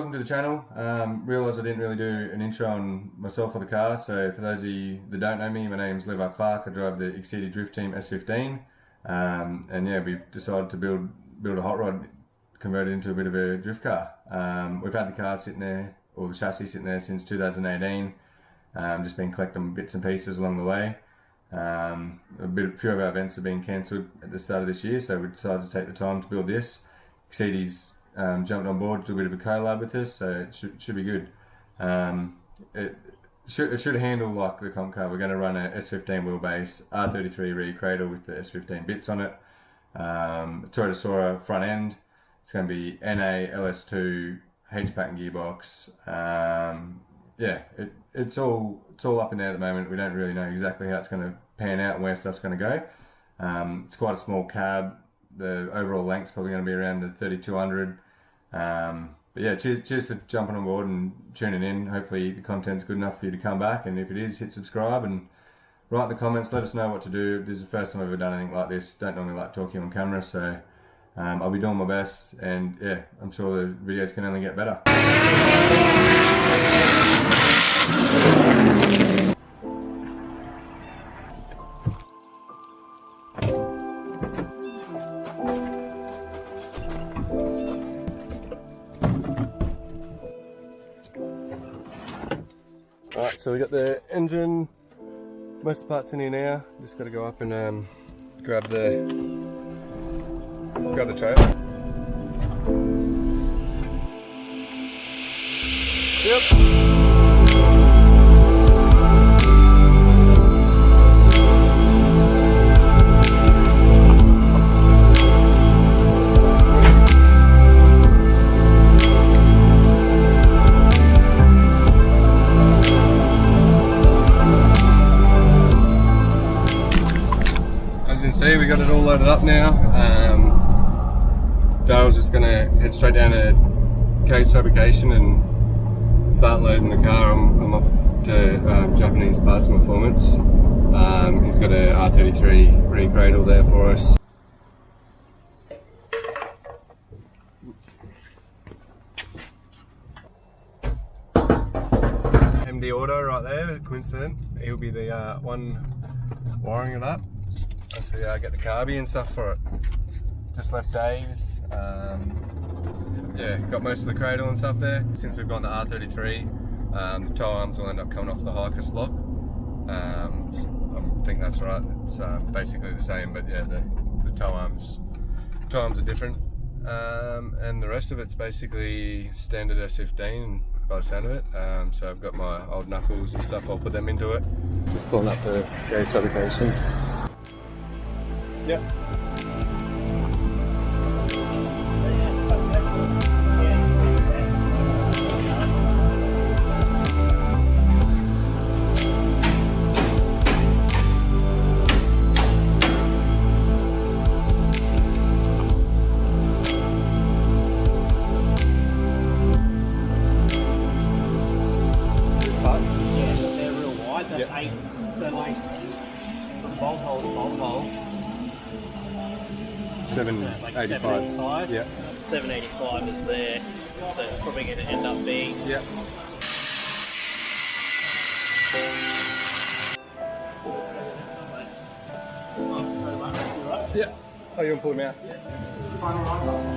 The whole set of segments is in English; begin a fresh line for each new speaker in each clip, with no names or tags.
welcome to the channel. Realised I didn't really do an intro on myself or the car, so for those of you that don't know me, my name's Levi Clark. I drive the Exedy S15, and yeah, we've decided to build a hot rod, convert it into a bit of a drift car. We've had the car sitting there, or the chassis sitting there, since 2018. Just been collecting bits and pieces along the way. A few of our events have been cancelled at the start of this year, so we decided to take the time to build this. Exedy's jumped on board to do a bit of a collab with this, so it should be good. It should handle like the comp car. We're going to run a S15 wheelbase, R33 rear cradle with the S15 bits on it. Toyota Soarer front end. It's going to be NA LS2 H-pack and gearbox. Yeah, it's all up in there at the moment. We don't really know exactly how it's going to pan out and where stuff's going to go. It's quite a small cab. The overall length's probably going to be around the 3200. But yeah, cheers for jumping on board and tuning in. Hopefully the content's good enough for you to come back, and if it is, hit subscribe and write in the comments, let us know what to do. This is the first time I've ever done anything like this. Don't normally like talking on camera, so I'll be doing my best, and yeah, I'm sure the videos can only get better. Alright, so we got the engine, most of the parts in here now. Just got to go up and grab the trailer. Yep. See, we got it all loaded up now. Daryl's just going to head straight down to Case Fabrication and start loading the car. I'm off to Japanese parts and performance. He's got a R33 rear cradle there for us. MD Auto right there, coincident. He'll be the one wiring it up. Once we get the carby and stuff for it. Just left Dave's. Yeah, got most of the cradle and stuff there. Since we've gone to R33, the toe arms will end up coming off the Hiker lock. I think that's right. It's basically the same, but yeah, the toe arms are different. And the rest of it's basically standard S15 by the sound of it. So I've got my old knuckles and stuff. I'll put them into it. Just pulling up the case fabrication. Yep. This part?
Yeah, they're real wide. That's 8. So like bolt hole.
785. Yeah.
785 is there, so it's probably going to end up being.
Yeah. Yeah. Oh, you want to pull him out?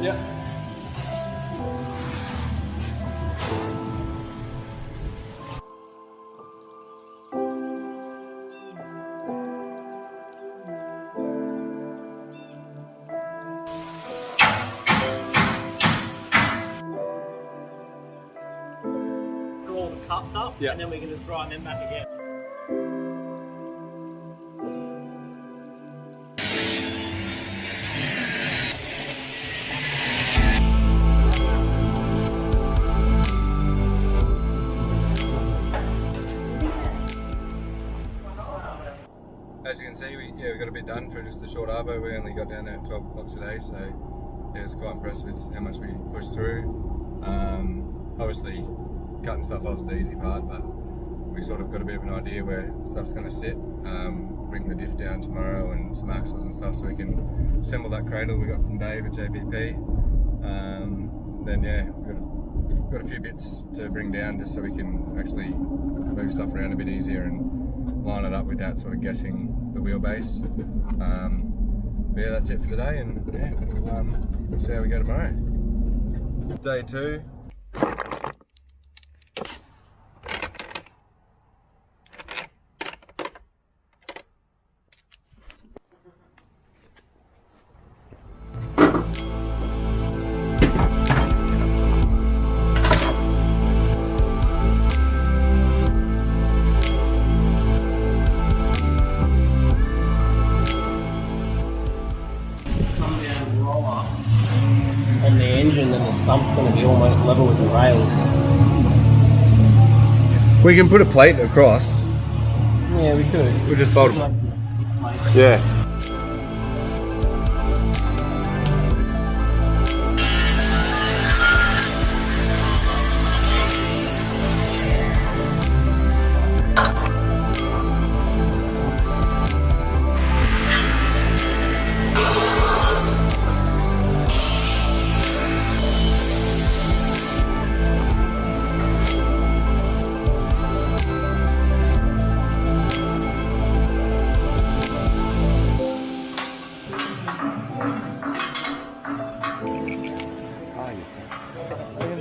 Yeah.
Cups up,
yeah.
And then we can just grind them back again.
As you can see, we got a bit done for just the short arvo. We only got down there at 12 o'clock today, so yeah, it's quite impressed with how much we pushed through. Obviously, cutting stuff off is the easy part, but we sort of got a bit of an idea where stuff's going to sit. Bring the diff down tomorrow and some axles and stuff so we can assemble that cradle we got from Dave at JPP. Then yeah, we've got got a few bits to bring down just so we can actually move stuff around a bit easier and line it up without sort of guessing the wheelbase. But yeah, that's it for today, and yeah, we'll see how we go tomorrow. Day 2.
On the engine, and the sump's going to be almost level with the rails.
We can put a plate across.
Yeah, we could.
We'll just bolt it. Yeah.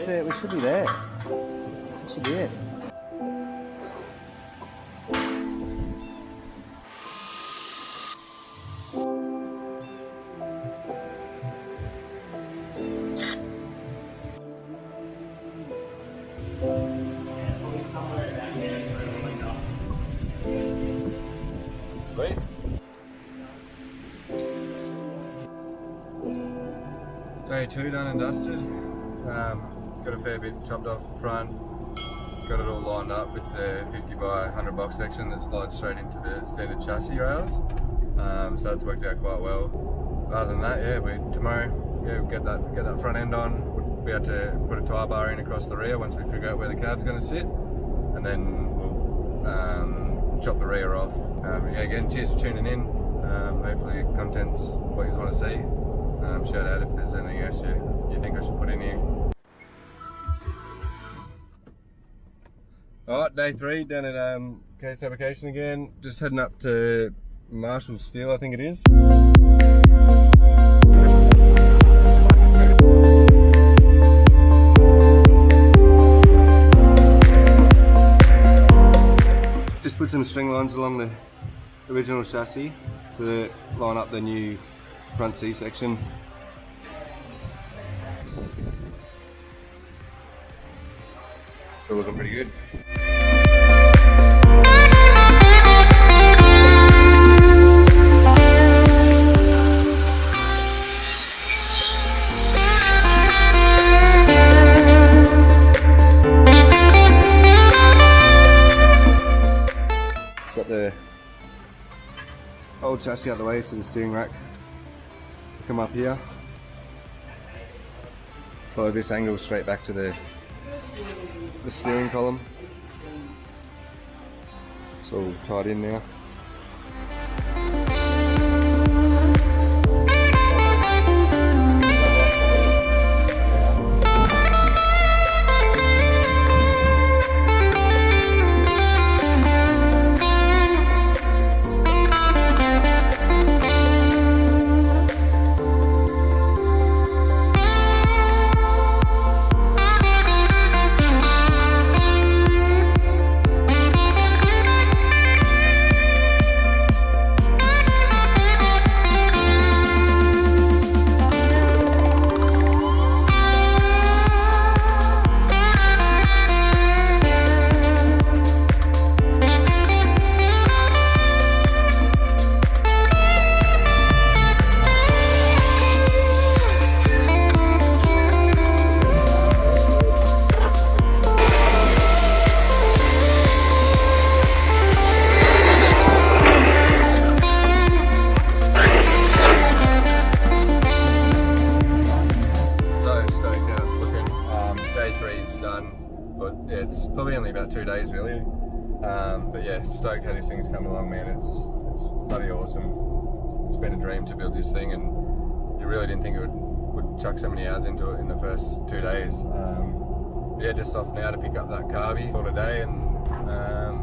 We should be there. That should be it. Sweet. Day 2 done and dusted. Got a fair bit chopped off the front, got it all lined up with the 50 by 100 box section that slides straight into the standard chassis rails, so it's worked out quite well. Other than that, yeah, tomorrow we'll get that front end on. We'll be able to put a tyre bar in across the rear once we figure out where the cab's going to sit, and then we'll chop the rear off. Yeah, again, cheers for tuning in. Hopefully content's what you want to see. Shout out if there's anything else you think I should put in here. Alright, day 3 down at Case Fabrication again. Just heading up to Marshall Steel, I think it is. Just put some string lines along the original chassis to line up the new front C section. So looking pretty good. Got the old chassis out the way so the steering rack will come up here. Follow this angle straight back to the steering column. It's all tied in now. It's probably only about 2 days really, but yeah, stoked how these things come along, man. It's bloody awesome. It's been a dream to build this thing, and you really didn't think it would chuck so many hours into it in the first 2 days. yeah, just off now to pick up that carby for today, and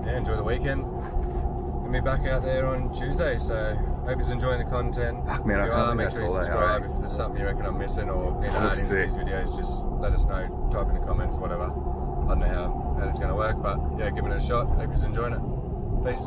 yeah, enjoy the weekend. And be back out there on Tuesday, so hope you're enjoying the content.
Fuck, man,
if you
I can't
are, make
think
sure you
that's all
subscribe.
that,
If there's something you reckon I'm missing or need to add into
sick.
these videos, just let us know, type in the comments or whatever. I don't know how it's going to work, but yeah, giving it a shot. Hope you're enjoying it. Peace.